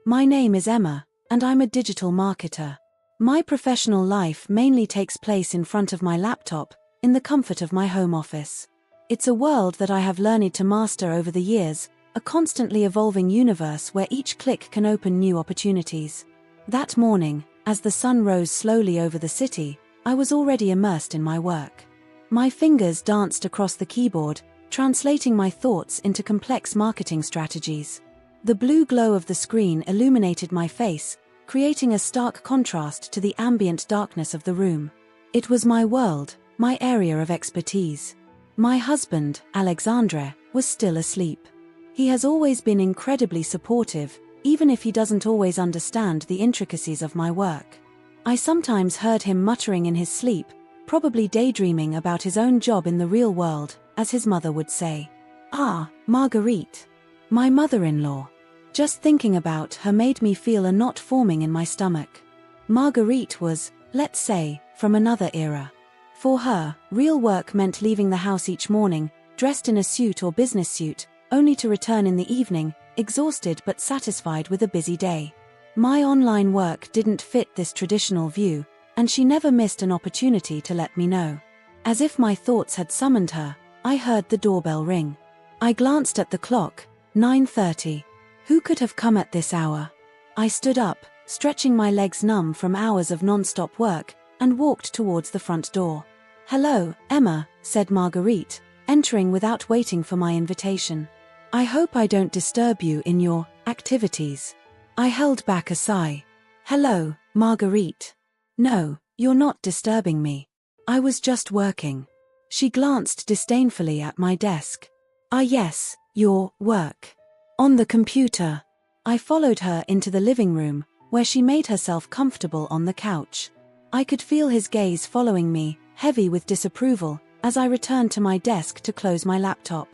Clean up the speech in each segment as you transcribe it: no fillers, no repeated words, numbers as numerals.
My name is Emma, and I'm a digital marketer. My professional life mainly takes place in front of my laptop, in the comfort of my home office. It's a world that I have learned to master over the years, a constantly evolving universe where each click can open new opportunities. That morning, as the sun rose slowly over the city, I was already immersed in my work. My fingers danced across the keyboard, translating my thoughts into complex marketing strategies. The blue glow of the screen illuminated my face, creating a stark contrast to the ambient darkness of the room. It was my world, my area of expertise. My husband, Alexandre, was still asleep. He has always been incredibly supportive, even if he doesn't always understand the intricacies of my work. I sometimes heard him muttering in his sleep, probably daydreaming about his own job in the real world, as his mother would say. Ah, Marguerite. My mother-in-law. Just thinking about her made me feel a knot forming in my stomach. Marguerite was, let's say, from another era. For her, real work meant leaving the house each morning, dressed in a suit or business suit, only to return in the evening, exhausted but satisfied with a busy day. My online work didn't fit this traditional view, and she never missed an opportunity to let me know. As if my thoughts had summoned her, I heard the doorbell ring. I glanced at the clock, 9:30. Who could have come at this hour? I stood up, stretching my legs numb from hours of non-stop work, and walked towards the front door. "Hello, Emma," said Marguerite, entering without waiting for my invitation. "I hope I don't disturb you in your activities." I held back a sigh. "Hello, Marguerite. No, you're not disturbing me. I was just working." She glanced disdainfully at my desk. "Ah yes, your work. On the computer." I followed her into the living room, where she made herself comfortable on the couch. I could feel his gaze following me, heavy with disapproval, as I returned to my desk to close my laptop.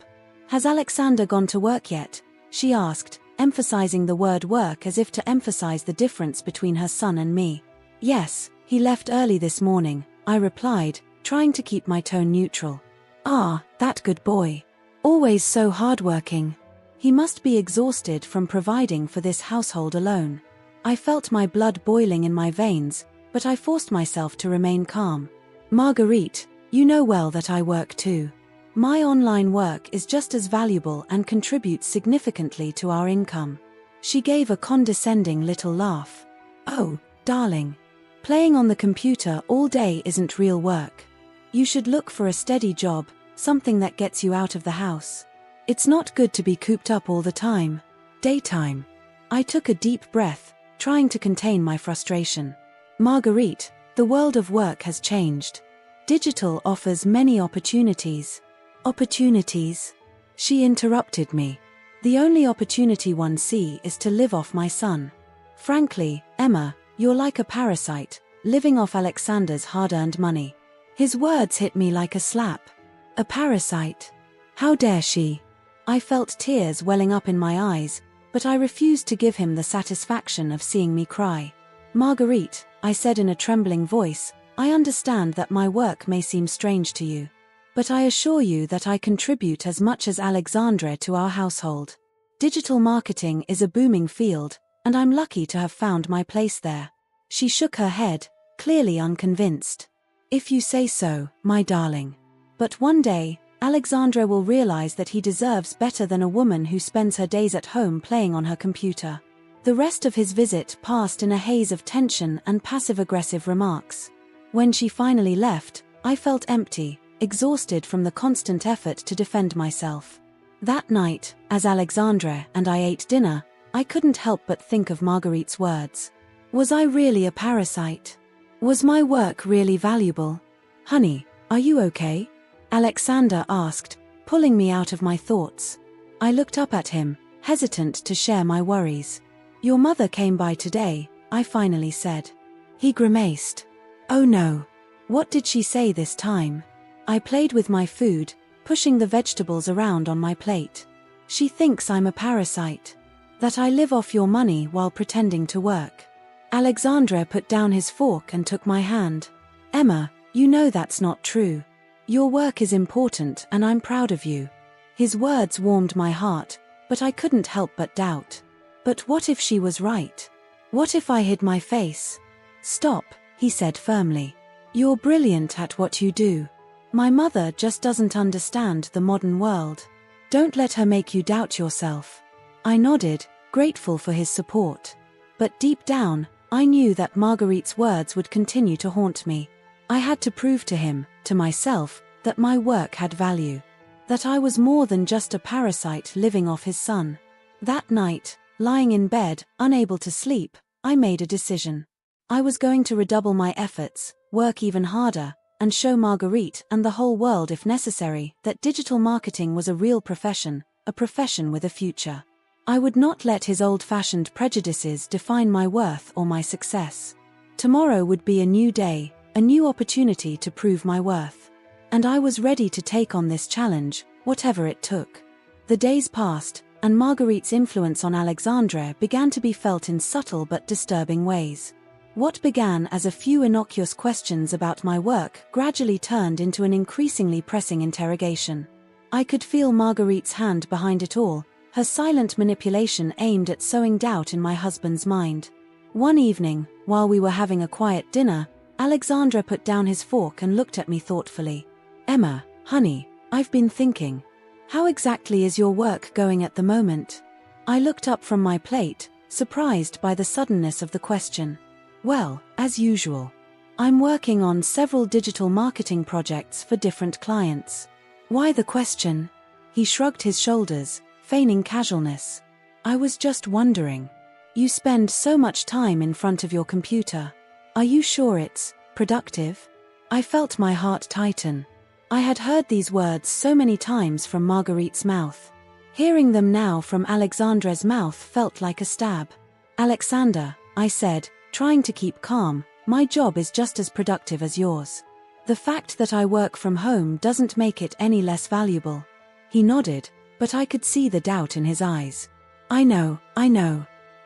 "Has Alexander gone to work yet?" she asked, emphasizing the word work as if to emphasize the difference between her son and me. "Yes, he left early this morning," I replied, trying to keep my tone neutral. "Ah, that good boy. Always so hardworking. He must be exhausted from providing for this household alone." I felt my blood boiling in my veins, but I forced myself to remain calm. "Marguerite, you know well that I work too. My online work is just as valuable and contributes significantly to our income." She gave a condescending little laugh. "Oh, darling. Playing on the computer all day isn't real work. You should look for a steady job, something that gets you out of the house. It's not good to be cooped up all the time." Daytime. I took a deep breath, trying to contain my frustration. "Marguerite, the world of work has changed. Digital offers many opportunities." "Opportunities?" She interrupted me. "The only opportunity one see is to live off my son. Frankly, Emma, you're like a parasite, living off Alexander's hard-earned money." His words hit me like a slap. A parasite? How dare she? I felt tears welling up in my eyes, but I refused to give him the satisfaction of seeing me cry. "Marguerite," I said in a trembling voice, "I understand that my work may seem strange to you. But I assure you that I contribute as much as Alexandre to our household. Digital marketing is a booming field, and I'm lucky to have found my place there." She shook her head, clearly unconvinced. "If you say so, my darling. But one day, Alexandre will realize that he deserves better than a woman who spends her days at home playing on her computer." The rest of his visit passed in a haze of tension and passive-aggressive remarks. When she finally left, I felt empty, exhausted from the constant effort to defend myself. That night, as Alexandre and I ate dinner, I couldn't help but think of Marguerite's words. Was I really a parasite? Was my work really valuable? "Honey, are you okay?" Alexander asked, pulling me out of my thoughts. I looked up at him, hesitant to share my worries. "Your mother came by today," I finally said. He grimaced. "Oh no. What did she say this time?" I played with my food, pushing the vegetables around on my plate. "She thinks I'm a parasite. That I live off your money while pretending to work." Alexandre put down his fork and took my hand. "Emma, you know that's not true. Your work is important and I'm proud of you." His words warmed my heart, but I couldn't help but doubt. But what if she was right? What if I hid my face? Stop, he said firmly. You're brilliant at what you do. My mother just doesn't understand the modern world. Don't let her make you doubt yourself. I nodded, grateful for his support. But deep down, I knew that Marguerite's words would continue to haunt me. I had to prove to him, to myself, that my work had value. That I was more than just a parasite living off his son. That night, lying in bed, unable to sleep, I made a decision. I was going to redouble my efforts, work even harder, and show Marguerite and the whole world if necessary that digital marketing was a real profession, a profession with a future. I would not let his old-fashioned prejudices define my worth or my success. Tomorrow would be a new day, a new opportunity to prove my worth. And I was ready to take on this challenge, whatever it took. The days passed, and Marguerite's influence on Alexandre began to be felt in subtle but disturbing ways. What began as a few innocuous questions about my work gradually turned into an increasingly pressing interrogation. I could feel Marguerite's hand behind it all, her silent manipulation aimed at sowing doubt in my husband's mind. One evening, while we were having a quiet dinner, Alexandre put down his fork and looked at me thoughtfully. Emma, honey, I've been thinking. How exactly is your work going at the moment? I looked up from my plate, surprised by the suddenness of the question. Well, as usual. I'm working on several digital marketing projects for different clients. Why the question? He shrugged his shoulders, feigning casualness. I was just wondering. You spend so much time in front of your computer. Are you sure it's productive? I felt my heart tighten. I had heard these words so many times from Marguerite's mouth. Hearing them now from Alexandre's mouth felt like a stab. Alexander, I said, trying to keep calm, my job is just as productive as yours. The fact that I work from home doesn't make it any less valuable. He nodded, but I could see the doubt in his eyes. I know.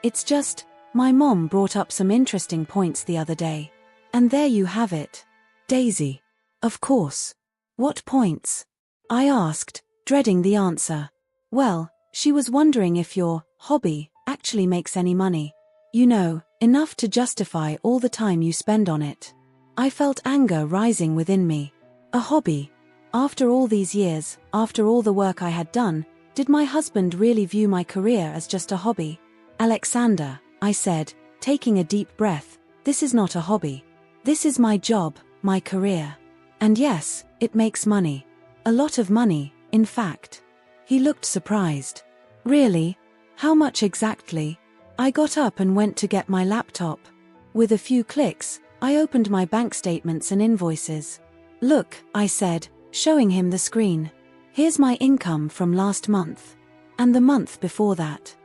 It's just, my mom brought up some interesting points the other day. And there you have it. Daisy. Of course. What points? I asked, dreading the answer. Well, she was wondering if your hobby actually makes any money. You know, enough to justify all the time you spend on it. I felt anger rising within me. A hobby. After all these years, after all the work I had done, did my husband really view my career as just a hobby? Alexander, I said, taking a deep breath, this is not a hobby. This is my job, my career. And yes, it makes money. A lot of money, in fact. He looked surprised. Really? How much exactly? I got up and went to get my laptop. With a few clicks, I opened my bank statements and invoices. Look, I said, showing him the screen. Here's my income from last month. And the month before that.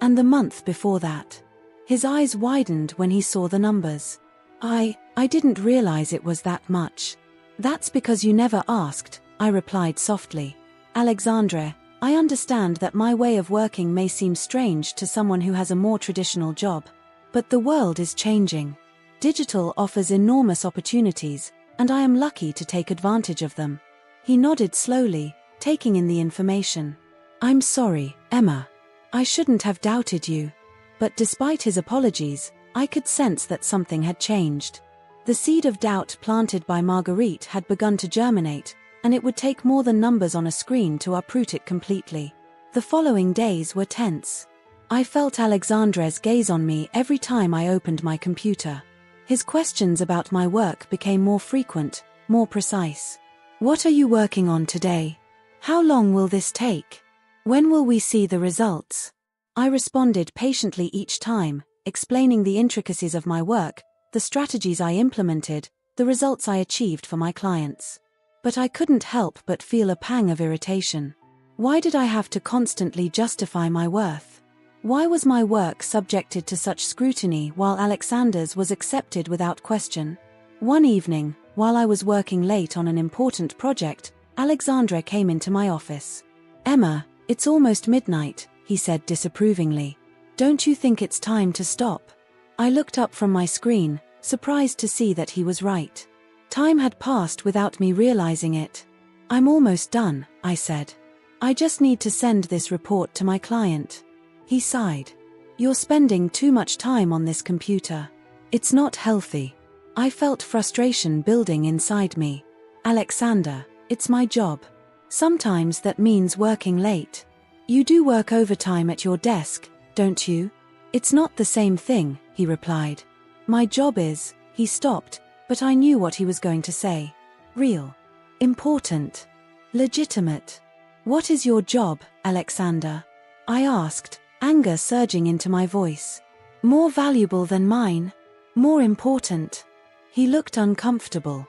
And the month before that. His eyes widened when he saw the numbers. I didn't realize it was that much. That's because you never asked, I replied softly. Alexandre, I understand that my way of working may seem strange to someone who has a more traditional job. But the world is changing. Digital offers enormous opportunities, and I am lucky to take advantage of them. He nodded slowly, taking in the information. I'm sorry, Emma. I shouldn't have doubted you. But despite his apologies, I could sense that something had changed. The seed of doubt planted by Marguerite had begun to germinate, and it would take more than numbers on a screen to uproot it completely. The following days were tense. I felt Alexandre's gaze on me every time I opened my computer. His questions about my work became more frequent, more precise. What are you working on today? How long will this take? When will we see the results? I responded patiently each time, explaining the intricacies of my work, the strategies I implemented, the results I achieved for my clients. But I couldn't help but feel a pang of irritation. Why did I have to constantly justify my worth? Why was my work subjected to such scrutiny while Alexander's was accepted without question? One evening, while I was working late on an important project, Alexandre came into my office. Emma, it's almost midnight, he said disapprovingly. Don't you think it's time to stop? I looked up from my screen, surprised to see that he was right. Time had passed without me realizing it. I'm almost done, I said. I just need to send this report to my client. He sighed. You're spending too much time on this computer. It's not healthy. I felt frustration building inside me. Alexander, it's my job. Sometimes that means working late. You do work overtime at your desk, don't you? It's not the same thing, he replied. My job is, he stopped, but I knew what he was going to say. Real. Important. Legitimate. What is your job, Alexander? I asked, anger surging into my voice. More valuable than mine? More important? He looked uncomfortable.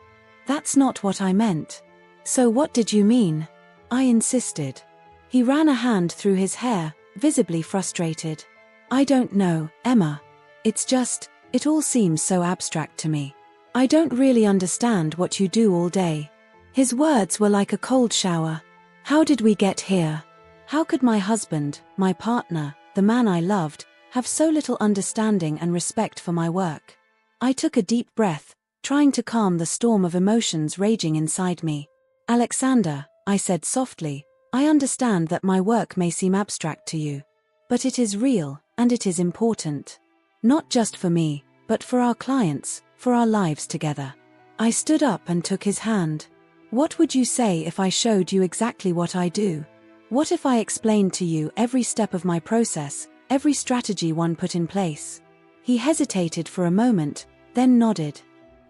That's not what I meant. So what did you mean? I insisted. He ran a hand through his hair, visibly frustrated. I don't know, Emma. It's just, it all seems so abstract to me. I don't really understand what you do all day. His words were like a cold shower. How did we get here? How could my husband, my partner, the man I loved, have so little understanding and respect for my work? I took a deep breath, trying to calm the storm of emotions raging inside me. Alexander, I said softly, I understand that my work may seem abstract to you. But it is real, and it is important. Not just for me, but for our clients, for our lives together. I stood up and took his hand. What would you say if I showed you exactly what I do? What if I explained to you every step of my process, every strategy one put in place? He hesitated for a moment, then nodded.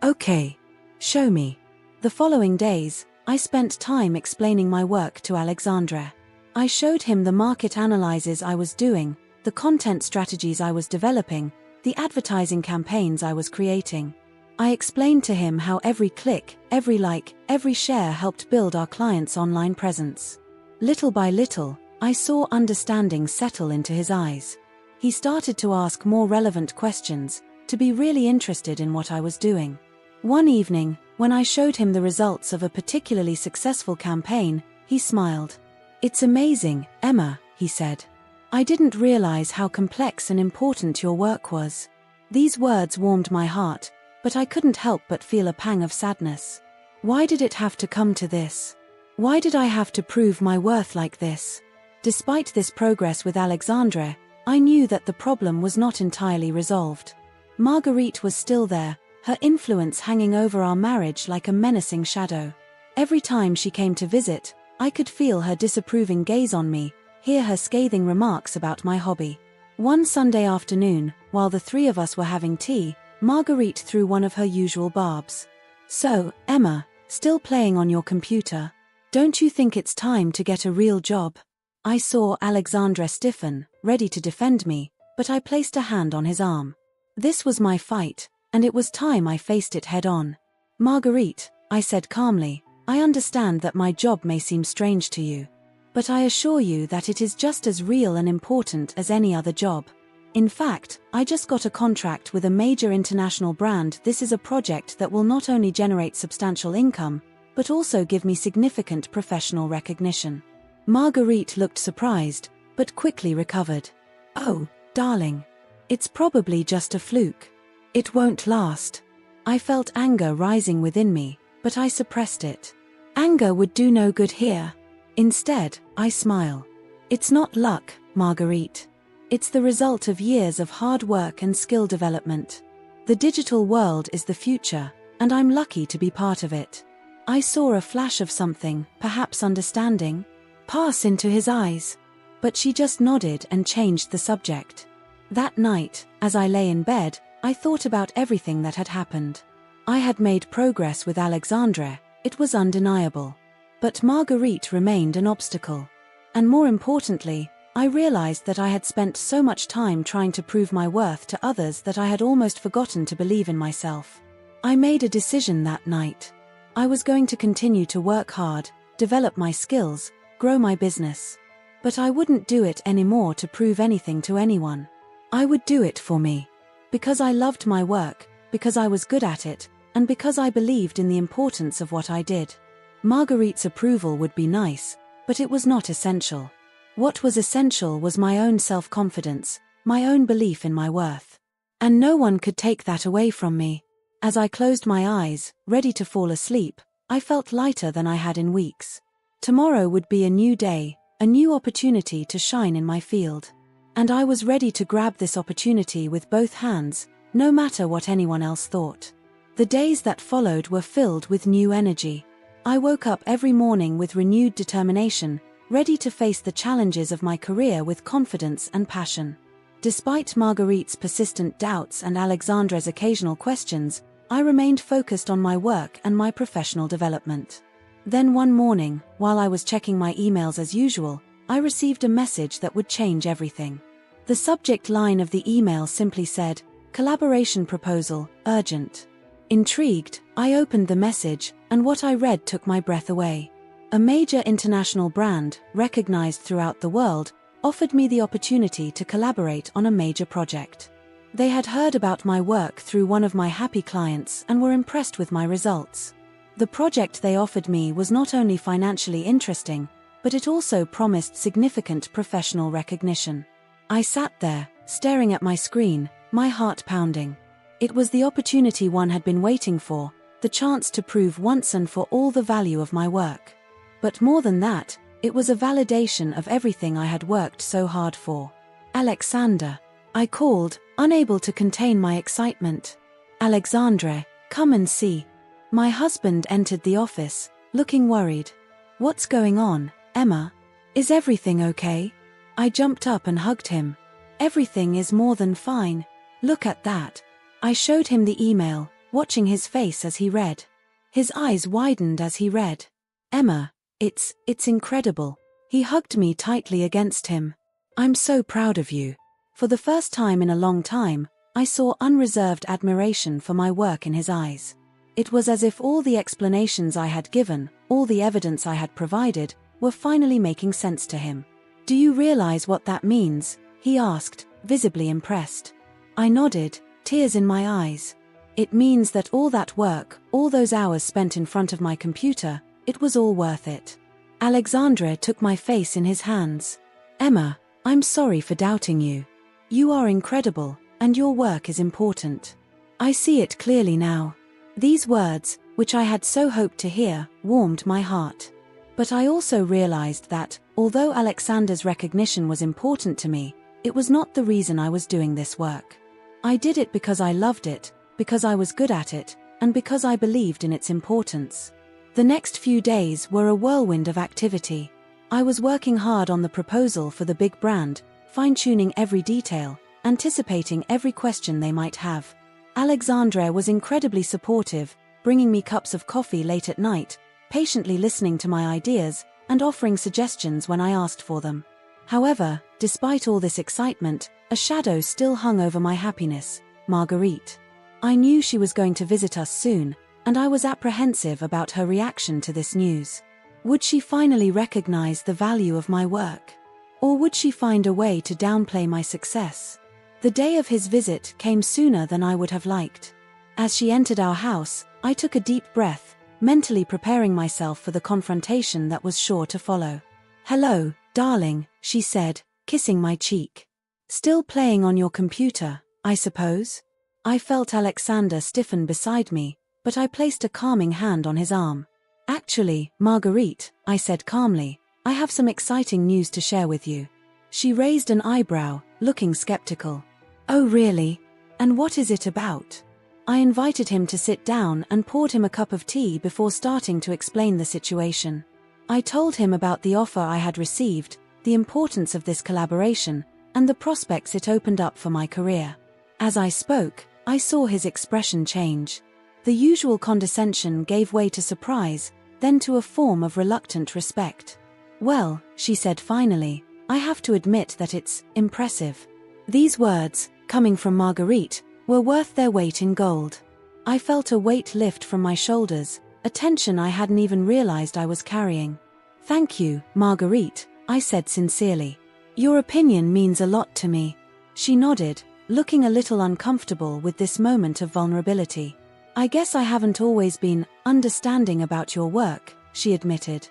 Okay. Show me. The following days, I spent time explaining my work to Alexandre. I showed him the market analyses I was doing, the content strategies I was developing, the advertising campaigns I was creating. I explained to him how every click, every like, every share helped build our clients' online presence. Little by little, I saw understanding settle into his eyes. He started to ask more relevant questions, to be really interested in what I was doing. One evening, when I showed him the results of a particularly successful campaign, he smiled. It's amazing, Emma, he said. I didn't realize how complex and important your work was. These words warmed my heart, but I couldn't help but feel a pang of sadness. Why did it have to come to this? Why did I have to prove my worth like this? Despite this progress with Alexandre, I knew that the problem was not entirely resolved. Marguerite was still there, her influence hanging over our marriage like a menacing shadow. Every time she came to visit, I could feel her disapproving gaze on me, hear her scathing remarks about my hobby. One Sunday afternoon, while the three of us were having tea, Marguerite threw one of her usual barbs. So, Emma, still playing on your computer? Don't you think it's time to get a real job? I saw Alexandre stiffen, ready to defend me, but I placed a hand on his arm. This was my fight, and it was time I faced it head on. Marguerite, I said calmly, I understand that my job may seem strange to you. But I assure you that it is just as real and important as any other job. In fact, I just got a contract with a major international brand. This is a project that will not only generate substantial income, but also give me significant professional recognition. Marguerite looked surprised, but quickly recovered. Oh, darling. It's probably just a fluke. It won't last. I felt anger rising within me, but I suppressed it. Anger would do no good here. Instead, I smile. It's not luck, Marguerite. It's the result of years of hard work and skill development. The digital world is the future, and I'm lucky to be part of it. I saw a flash of something, perhaps understanding, pass into his eyes. But she just nodded and changed the subject. That night, as I lay in bed, I thought about everything that had happened. I had made progress with Alexandre, it was undeniable. But Marguerite remained an obstacle. And more importantly, I realized that I had spent so much time trying to prove my worth to others that I had almost forgotten to believe in myself. I made a decision that night. I was going to continue to work hard, develop my skills, grow my business. But I wouldn't do it anymore to prove anything to anyone. I would do it for me. Because I loved my work, because I was good at it, and because I believed in the importance of what I did. Marguerite's approval would be nice, but it was not essential. What was essential was my own self-confidence, my own belief in my worth. And no one could take that away from me. As I closed my eyes, ready to fall asleep, I felt lighter than I had in weeks. Tomorrow would be a new day, a new opportunity to shine in my field. And I was ready to grab this opportunity with both hands, no matter what anyone else thought. The days that followed were filled with new energy. I woke up every morning with renewed determination, ready to face the challenges of my career with confidence and passion. Despite Marguerite's persistent doubts and Alexandre's occasional questions, I remained focused on my work and my professional development. Then one morning, while I was checking my emails as usual, I received a message that would change everything. The subject line of the email simply said, "Collaboration proposal, urgent." Intrigued, I opened the message, and what I read took my breath away. A major international brand, recognized throughout the world, offered me the opportunity to collaborate on a major project. They had heard about my work through one of my happy clients and were impressed with my results. The project they offered me was not only financially interesting, but it also promised significant professional recognition. I sat there, staring at my screen, my heart pounding. It was the opportunity one had been waiting for, the chance to prove once and for all the value of my work. But more than that, it was a validation of everything I had worked so hard for. "Alexander," I called, unable to contain my excitement. "Alexandre, come and see." My husband entered the office, looking worried. "What's going on, Emma? Is everything okay?" I jumped up and hugged him. "Everything is more than fine. Look at that." I showed him the email, watching his face as he read. His eyes widened as he read. "Emma, it's incredible." He hugged me tightly against him. "I'm so proud of you." For the first time in a long time, I saw unreserved admiration for my work in his eyes. It was as if all the explanations I had given, all the evidence I had provided, were finally making sense to him. "Do you realize what that means?" he asked, visibly impressed. I nodded, tears in my eyes. "It means that all that work, all those hours spent in front of my computer, it was all worth it." Alexandre took my face in his hands. "Emma, I'm sorry for doubting you. You are incredible, and your work is important. I see it clearly now." These words, which I had so hoped to hear, warmed my heart. But I also realized that, although Alexander's recognition was important to me, it was not the reason I was doing this work. I did it because I loved it, because I was good at it, and because I believed in its importance. The next few days were a whirlwind of activity. I was working hard on the proposal for the big brand, fine-tuning every detail, anticipating every question they might have. Alexandre was incredibly supportive, bringing me cups of coffee late at night, patiently listening to my ideas, and offering suggestions when I asked for them. However, despite all this excitement, a shadow still hung over my happiness: Marguerite. I knew she was going to visit us soon, and I was apprehensive about her reaction to this news. Would she finally recognize the value of my work? Or would she find a way to downplay my success? The day of his visit came sooner than I would have liked. As she entered our house, I took a deep breath, mentally preparing myself for the confrontation that was sure to follow. "Hello, darling," she said, kissing my cheek. "Still playing on your computer, I suppose?" I felt Alexander stiffen beside me, but I placed a calming hand on his arm. "Actually, Marguerite," I said calmly, "I have some exciting news to share with you." She raised an eyebrow, looking skeptical. "Oh really? And what is it about?" I invited him to sit down and poured him a cup of tea before starting to explain the situation. I told him about the offer I had received, the importance of this collaboration, and the prospects it opened up for my career. As I spoke, I saw his expression change. The usual condescension gave way to surprise, then to a form of reluctant respect. "Well," she said finally, "I have to admit that it's impressive." These words, coming from Marguerite, were worth their weight in gold. I felt a weight lift from my shoulders, a tension I hadn't even realized I was carrying. "Thank you, Marguerite," I said sincerely. "Your opinion means a lot to me." She nodded, looking a little uncomfortable with this moment of vulnerability. "I guess I haven't always been understanding about your work," she admitted.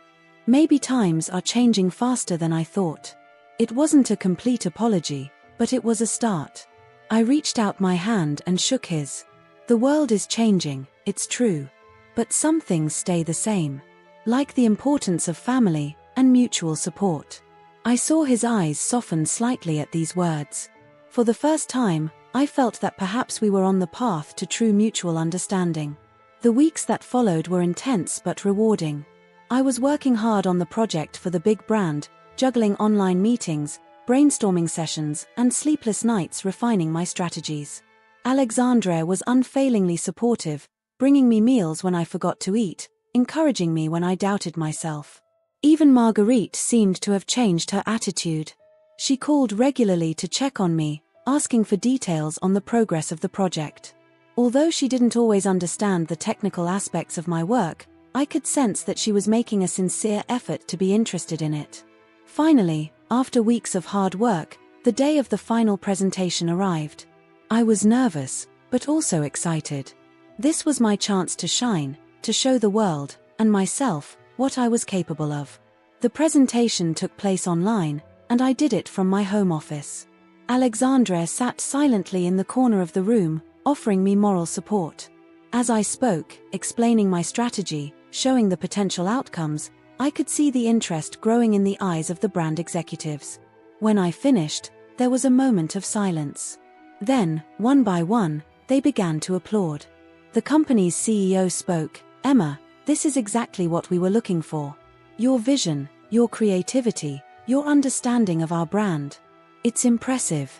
"Maybe times are changing faster than I thought." It wasn't a complete apology, but it was a start. I reached out my hand and shook his. "The world is changing, it's true. But some things stay the same. Like the importance of family and mutual support. I saw his eyes soften slightly at these words. For the first time, I felt that perhaps we were on the path to true mutual understanding. The weeks that followed were intense but rewarding. I was working hard on the project for the big brand, juggling online meetings, brainstorming sessions, and sleepless nights refining my strategies. Alexandre was unfailingly supportive, bringing me meals when I forgot to eat, encouraging me when I doubted myself. Even Marguerite seemed to have changed her attitude. She called regularly to check on me, asking for details on the progress of the project. Although she didn't always understand the technical aspects of my work, I could sense that she was making a sincere effort to be interested in it. Finally, after weeks of hard work, the day of the final presentation arrived. I was nervous, but also excited. This was my chance to shine, to show the world, and myself, what I was capable of. The presentation took place online, and I did it from my home office. Alexandre sat silently in the corner of the room, offering me moral support. As I spoke, explaining my strategy, showing the potential outcomes, I could see the interest growing in the eyes of the brand executives. When I finished, there was a moment of silence. Then, one by one, they began to applaud. The company's CEO spoke. "Emma, this is exactly what we were looking for. Your vision, your creativity, your understanding of our brand. It's impressive.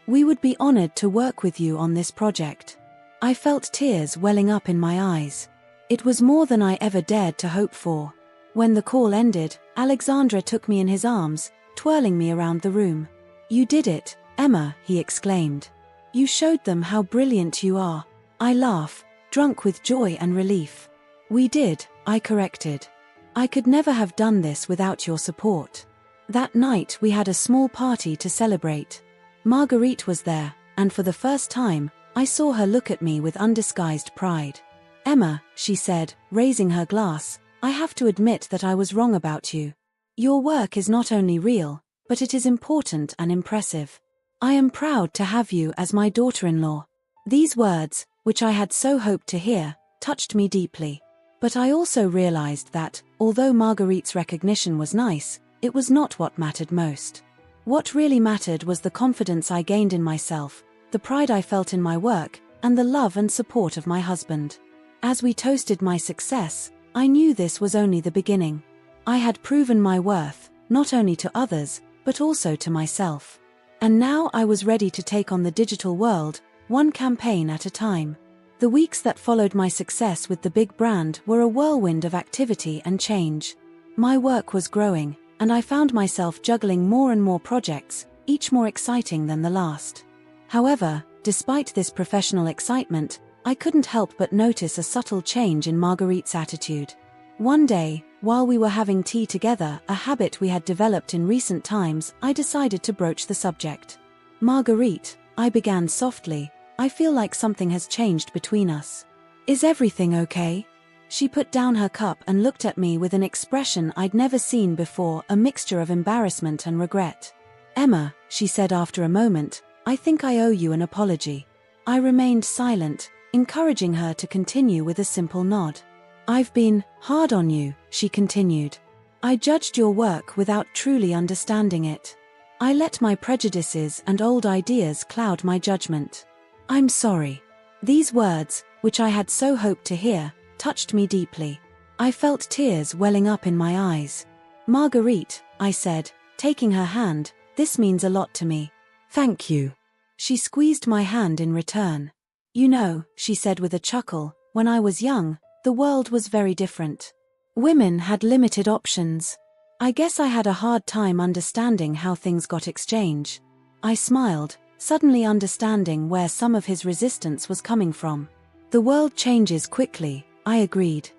We would be honored to work with you on this project." I felt tears welling up in my eyes. It was more than I ever dared to hope for. When the call ended, Alexandre took me in his arms, twirling me around the room. "You did it, Emma," he exclaimed. "You showed them how brilliant you are." I laughed, drunk with joy and relief. "We did," I corrected. "I could never have done this without your support." That night we had a small party to celebrate. Marguerite was there, and for the first time, I saw her look at me with undisguised pride. "Emma," she said, raising her glass, "I have to admit that I was wrong about you. Your work is not only real, but it is important and impressive. I am proud to have you as my daughter-in-law." These words, which I had so hoped to hear, touched me deeply. But I also realized that, although Marguerite's recognition was nice, it was not what mattered most. What really mattered was the confidence I gained in myself, the pride I felt in my work, and the love and support of my husband. As we toasted my success, I knew this was only the beginning. I had proven my worth, not only to others, but also to myself. And now I was ready to take on the digital world, one campaign at a time. The weeks that followed my success with the big brand were a whirlwind of activity and change. My work was growing, and I found myself juggling more and more projects, each more exciting than the last. However, despite this professional excitement, I couldn't help but notice a subtle change in Marguerite's attitude. One day, while we were having tea together, a habit we had developed in recent times, I decided to broach the subject. "Marguerite," I began softly, "I feel like something has changed between us. Is everything okay?" She put down her cup and looked at me with an expression I'd never seen before, a mixture of embarrassment and regret. "Emma," she said after a moment, "I think I owe you an apology." I remained silent, encouraging her to continue with a simple nod. "I've been hard on you," she continued. "I judged your work without truly understanding it. I let my prejudices and old ideas cloud my judgment. I'm sorry." These words, which I had so hoped to hear, touched me deeply. I felt tears welling up in my eyes. "Marguerite," I said, taking her hand, "this means a lot to me." "Thank you." She squeezed my hand in return. "You know," she said with a chuckle, "when I was young, the world was very different. Women had limited options. I guess I had a hard time understanding how things got exchanged." I smiled, suddenly understanding where some of his resistance was coming from. "The world changes quickly," I agreed.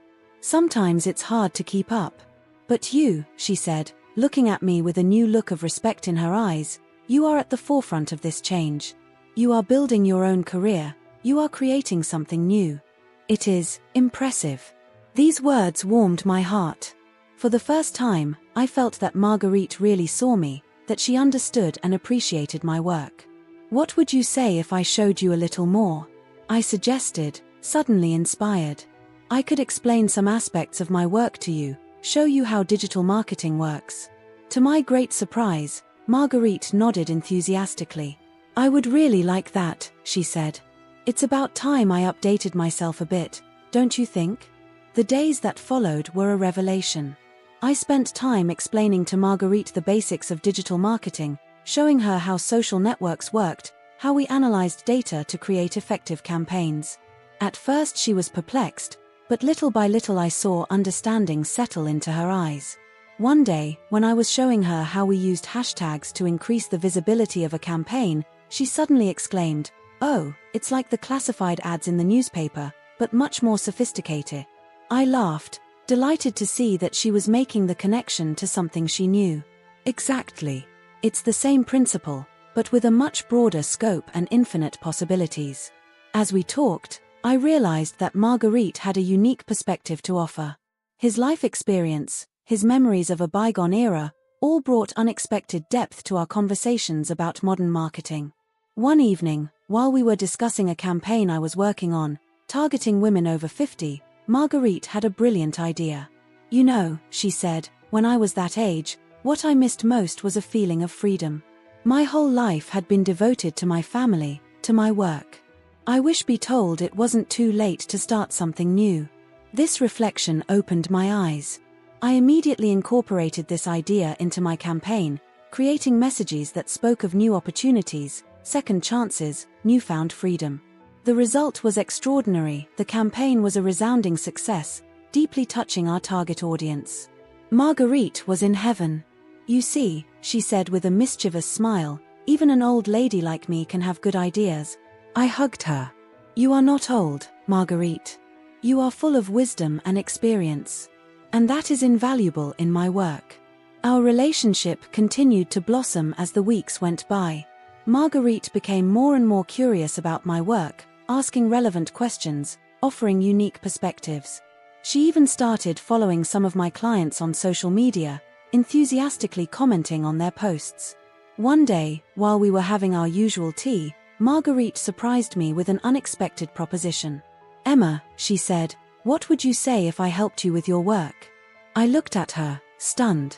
"Sometimes it's hard to keep up. But you," she said, looking at me with a new look of respect in her eyes, "you are at the forefront of this change. You are building your own career, you are creating something new. It is impressive." These words warmed my heart. For the first time, I felt that Marguerite really saw me, that she understood and appreciated my work. "What would you say if I showed you a little more?" I suggested, suddenly inspired. "I could explain some aspects of my work to you, show you how digital marketing works." To my great surprise, Marguerite nodded enthusiastically. "I would really like that," she said. "It's about time I updated myself a bit, don't you think?" The days that followed were a revelation. I spent time explaining to Marguerite the basics of digital marketing, showing her how social networks worked, how we analyzed data to create effective campaigns. At first she was perplexed, but little by little I saw understanding settle into her eyes. One day, when I was showing her how we used hashtags to increase the visibility of a campaign, she suddenly exclaimed, "Oh, it's like the classified ads in the newspaper, but much more sophisticated." I laughed, delighted to see that she was making the connection to something she knew. Exactly. It's the same principle, but with a much broader scope and infinite possibilities. As we talked, I realized that Marguerite had a unique perspective to offer. His life experience, his memories of a bygone era, all brought unexpected depth to our conversations about modern marketing. One evening, while we were discussing a campaign I was working on, targeting women over 50, Marguerite had a brilliant idea. "You know," she said, "when I was that age, what I missed most was a feeling of freedom. My whole life had been devoted to my family, to my work. I wish be told it wasn't too late to start something new." This reflection opened my eyes. I immediately incorporated this idea into my campaign, creating messages that spoke of new opportunities, second chances, newfound freedom. The result was extraordinary. The campaign was a resounding success, deeply touching our target audience. Marguerite was in heaven. "You see," she said with a mischievous smile, "even an old lady like me can have good ideas." I hugged her. "You are not old, Marguerite. You are full of wisdom and experience. And that is invaluable in my work." Our relationship continued to blossom as the weeks went by. Marguerite became more and more curious about my work, asking relevant questions, offering unique perspectives. She even started following some of my clients on social media, enthusiastically commenting on their posts. One day, while we were having our usual tea, Marguerite surprised me with an unexpected proposition. "Emma," she said, "what would you say if I helped you with your work?" I looked at her, stunned.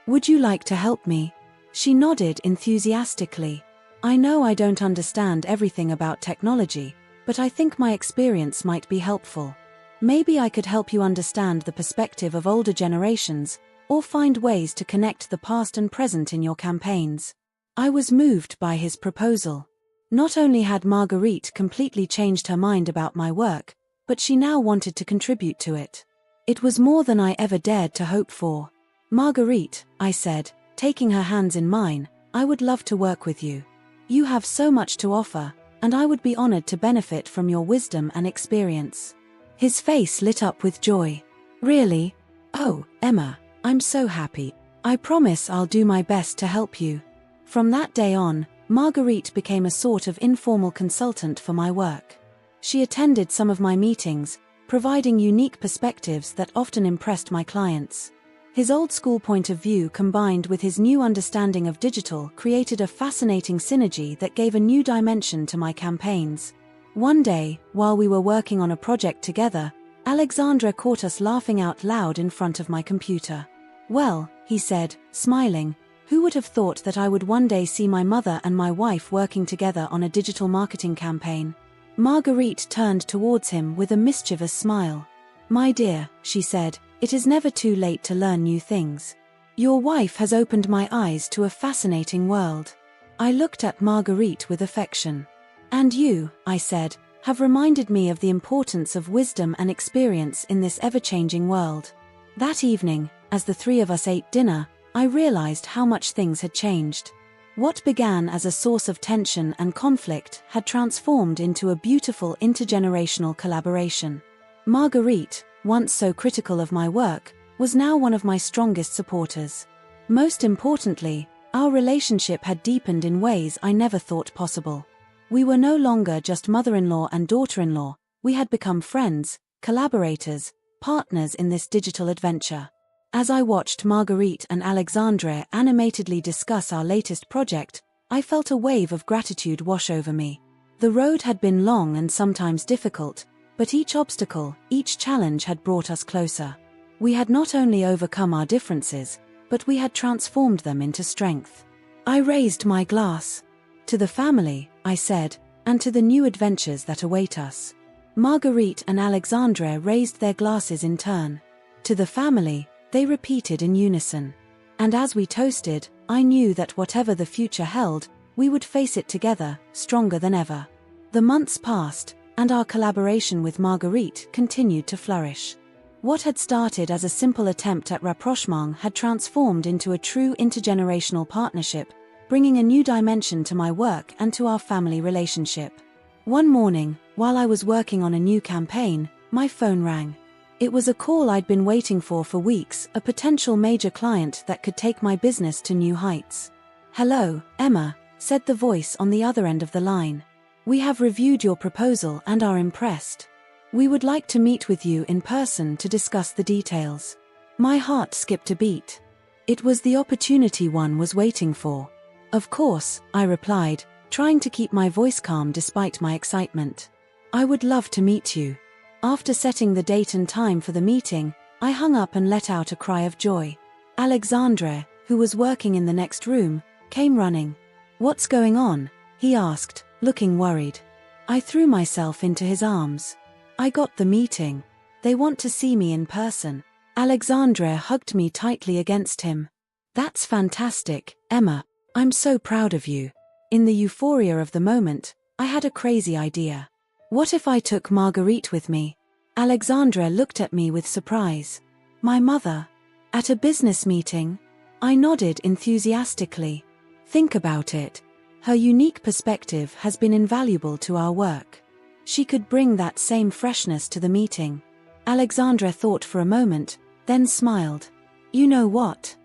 Would you like to help me?" She nodded enthusiastically. "I know I don't understand everything about technology, but I think my experience might be helpful. Maybe I could help you understand the perspective of older generations, or find ways to connect the past and present in your campaigns." I was moved by his proposal. Not only had Marguerite completely changed her mind about my work, but she now wanted to contribute to it. It was more than I ever dared to hope for. "Marguerite," I said, taking her hands in mine, "I would love to work with you. You have so much to offer, and I would be honored to benefit from your wisdom and experience." His face lit up with joy. "Really? Oh, Emma, I'm so happy. I promise I'll do my best to help you." From that day on, Marguerite became a sort of informal consultant for my work. She attended some of my meetings, providing unique perspectives that often impressed my clients. His old-school point of view combined with his new understanding of digital created a fascinating synergy that gave a new dimension to my campaigns. One day, while we were working on a project together, Alexandre caught us laughing out loud in front of my computer. "Well," he said, smiling, "who would have thought that I would one day see my mother and my wife working together on a digital marketing campaign?" Marguerite turned towards him with a mischievous smile. "My dear," she said, "it is never too late to learn new things. Your wife has opened my eyes to a fascinating world." I looked at Marguerite with affection. "And you," I said, "have reminded me of the importance of wisdom and experience in this ever-changing world." That evening, as the three of us ate dinner, I realized how much things had changed. What began as a source of tension and conflict had transformed into a beautiful intergenerational collaboration. Marguerite, once so critical of my work, was now one of my strongest supporters. Most importantly, our relationship had deepened in ways I never thought possible. We were no longer just mother-in-law and daughter-in-law, we had become friends, collaborators, partners in this digital adventure. As I watched Marguerite and Alexandre animatedly discuss our latest project, I felt a wave of gratitude wash over me. The road had been long and sometimes difficult, but each obstacle, each challenge had brought us closer. We had not only overcome our differences, but we had transformed them into strength. I raised my glass. To the family, I said, and to the new adventures that await us. Marguerite and Alexandre raised their glasses in turn. To the family, they repeated in unison. And as we toasted, I knew that whatever the future held, we would face it together, stronger than ever. The months passed, and our collaboration with Marguerite continued to flourish. What had started as a simple attempt at rapprochement had transformed into a true intergenerational partnership, bringing a new dimension to my work and to our family relationship. One morning, while I was working on a new campaign, my phone rang. It was a call I'd been waiting for weeks, a potential major client that could take my business to new heights. "Hello, Emma," said the voice on the other end of the line. "We have reviewed your proposal and are impressed. We would like to meet with you in person to discuss the details." My heart skipped a beat. It was the opportunity one was waiting for. "Of course," I replied, trying to keep my voice calm despite my excitement. "I would love to meet you." After setting the date and time for the meeting, I hung up and let out a cry of joy. Alexandre, who was working in the next room, came running. "What's going on?" he asked, looking worried. I threw myself into his arms. "I got the meeting. They want to see me in person." Alexandre hugged me tightly against him. "That's fantastic, Emma. I'm so proud of you." In the euphoria of the moment, I had a crazy idea. What if I took Marguerite with me? Alexandre looked at me with surprise. "My mother? At a business meeting?" I nodded enthusiastically. "Think about it. Her unique perspective has been invaluable to our work. She could bring that same freshness to the meeting." Alexandre thought for a moment, then smiled. "You know what?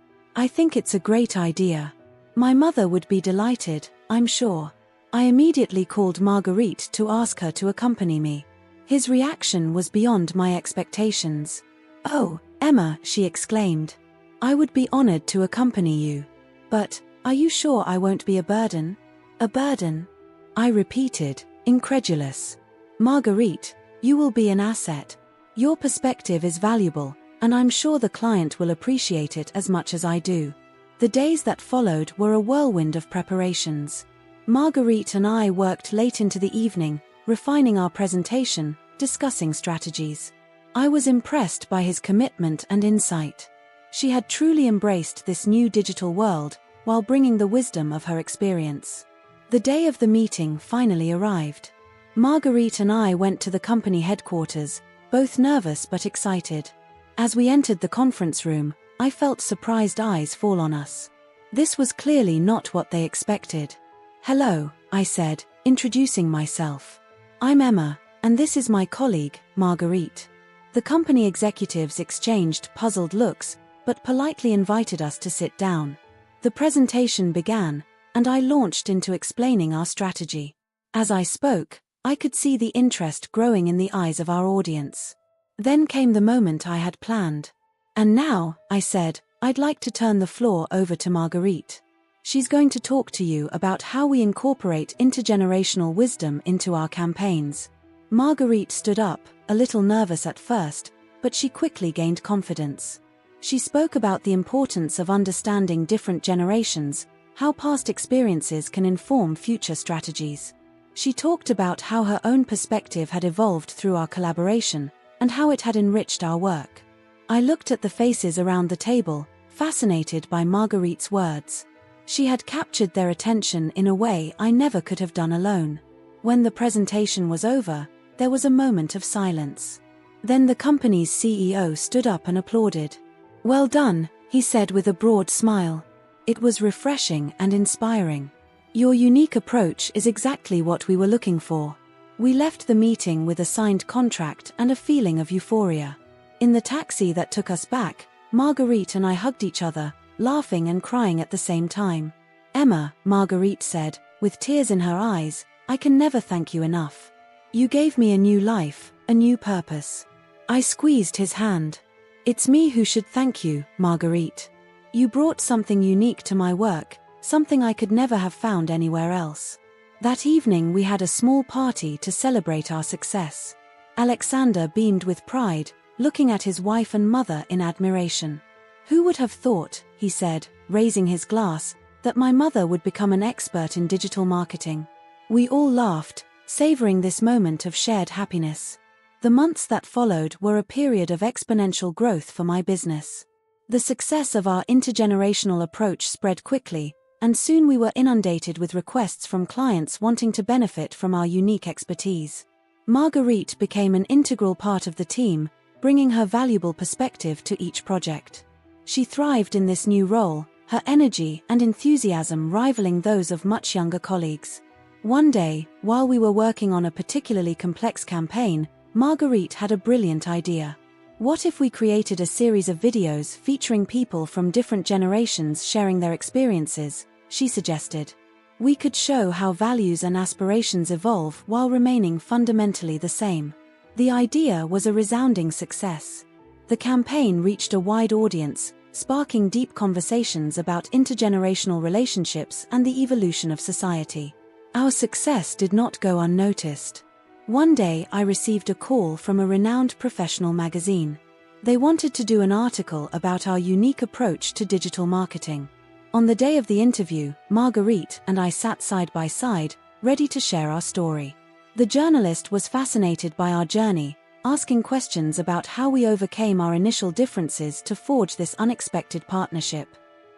I think it's a great idea. My mother would be delighted, I'm sure." I immediately called Marguerite to ask her to accompany me. His reaction was beyond my expectations. "Oh, Emma," she exclaimed. "I would be honored to accompany you. But, are you sure I won't be a burden?" "A burden?" I repeated, incredulous. "Marguerite, you will be an asset. Your perspective is valuable, and I'm sure the client will appreciate it as much as I do." The days that followed were a whirlwind of preparations. Marguerite and I worked late into the evening, refining our presentation, discussing strategies. I was impressed by his commitment and insight. She had truly embraced this new digital world, while bringing the wisdom of her experience. The day of the meeting finally arrived. Marguerite and I went to the company headquarters, both nervous but excited. As we entered the conference room, I felt surprised eyes fall on us. This was clearly not what they expected. "Hello," I said, introducing myself. "I'm Emma, and this is my colleague, Marguerite." The company executives exchanged puzzled looks, but politely invited us to sit down. The presentation began, and I launched into explaining our strategy. As I spoke, I could see the interest growing in the eyes of our audience. Then came the moment I had planned. "And now," I said, "I'd like to turn the floor over to Marguerite. She's going to talk to you about how we incorporate intergenerational wisdom into our campaigns." Marguerite stood up, a little nervous at first, but she quickly gained confidence. She spoke about the importance of understanding different generations, how past experiences can inform future strategies. She talked about how her own perspective had evolved through our collaboration, and how it had enriched our work. I looked at the faces around the table, fascinated by Marguerite's words. She had captured their attention in a way I never could have done alone. When the presentation was over, there was a moment of silence. Then the company's CEO stood up and applauded. "Well done," he said with a broad smile. It was refreshing and inspiring. "Your unique approach is exactly what we were looking for." We left the meeting with a signed contract and a feeling of euphoria. In the taxi that took us back, Marguerite and I hugged each other, laughing and crying at the same time. "Emma," Marguerite said, with tears in her eyes, "I can never thank you enough. You gave me a new life, a new purpose." I squeezed his hand. "It's me who should thank you, Marguerite. You brought something unique to my work, something I could never have found anywhere else." That evening we had a small party to celebrate our success. Alexander beamed with pride, looking at his wife and mother in admiration. "Who would have thought," he said, raising his glass, that my mother would become an expert in digital marketing. We all laughed, savoring this moment of shared happiness. The months that followed were a period of exponential growth for my business. The success of our intergenerational approach spread quickly, and soon we were inundated with requests from clients wanting to benefit from our unique expertise. Marguerite became an integral part of the team, bringing her valuable perspective to each project. She thrived in this new role, her energy and enthusiasm rivaling those of much younger colleagues. One day, while we were working on a particularly complex campaign, Marguerite had a brilliant idea. What if we created a series of videos featuring people from different generations sharing their experiences, she suggested. We could show how values and aspirations evolve while remaining fundamentally the same. The idea was a resounding success. The campaign reached a wide audience, sparking deep conversations about intergenerational relationships and the evolution of society. Our success did not go unnoticed. One day I received a call from a renowned professional magazine. They wanted to do an article about our unique approach to digital marketing. On the day of the interview, Marguerite and I sat side by side, ready to share our story. The journalist was fascinated by our journey, asking questions about how we overcame our initial differences to forge this unexpected partnership.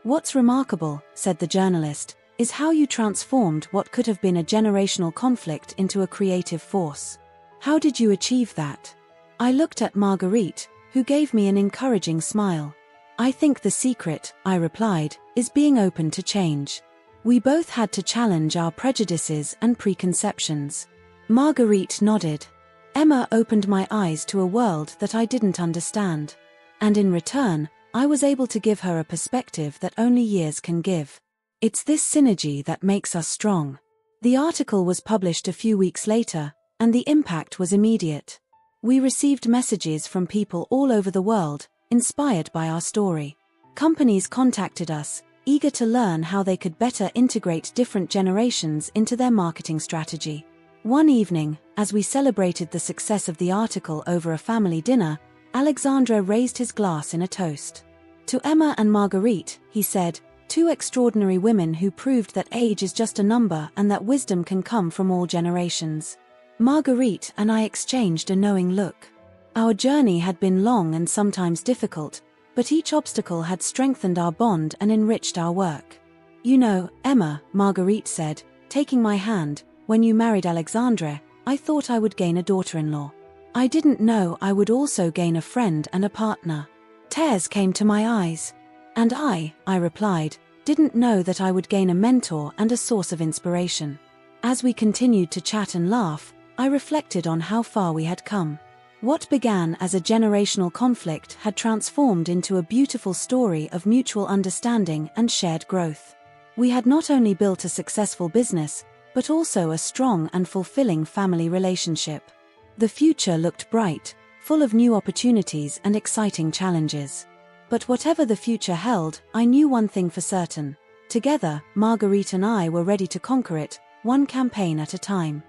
"What's remarkable," said the journalist, "is how you transformed what could have been a generational conflict into a creative force. How did you achieve that?" I looked at Marguerite, who gave me an encouraging smile. "I think the secret," I replied, "is being open to change." We both had to challenge our prejudices and preconceptions. Marguerite nodded. Emma opened my eyes to a world that I didn't understand. And in return, I was able to give her a perspective that only years can give. It's this synergy that makes us strong. The article was published a few weeks later, and the impact was immediate. We received messages from people all over the world, inspired by our story. Companies contacted us, eager to learn how they could better integrate different generations into their marketing strategy. One evening, as we celebrated the success of the article over a family dinner, Alexandre raised his glass in a toast. "To Emma and Marguerite," he said, "two extraordinary women who proved that age is just a number and that wisdom can come from all generations." Marguerite and I exchanged a knowing look. Our journey had been long and sometimes difficult, but each obstacle had strengthened our bond and enriched our work. "You know, Emma," Marguerite said, taking my hand, "when you married Alexandre, I thought I would gain a daughter-in-law. I didn't know I would also gain a friend and a partner." Tears came to my eyes. "And I replied, "didn't know that I would gain a mentor and a source of inspiration." As we continued to chat and laugh, I reflected on how far we had come. What began as a generational conflict had transformed into a beautiful story of mutual understanding and shared growth. We had not only built a successful business, but also a strong and fulfilling family relationship. The future looked bright, full of new opportunities and exciting challenges. But whatever the future held, I knew one thing for certain. Together, Marguerite and I were ready to conquer it, one campaign at a time.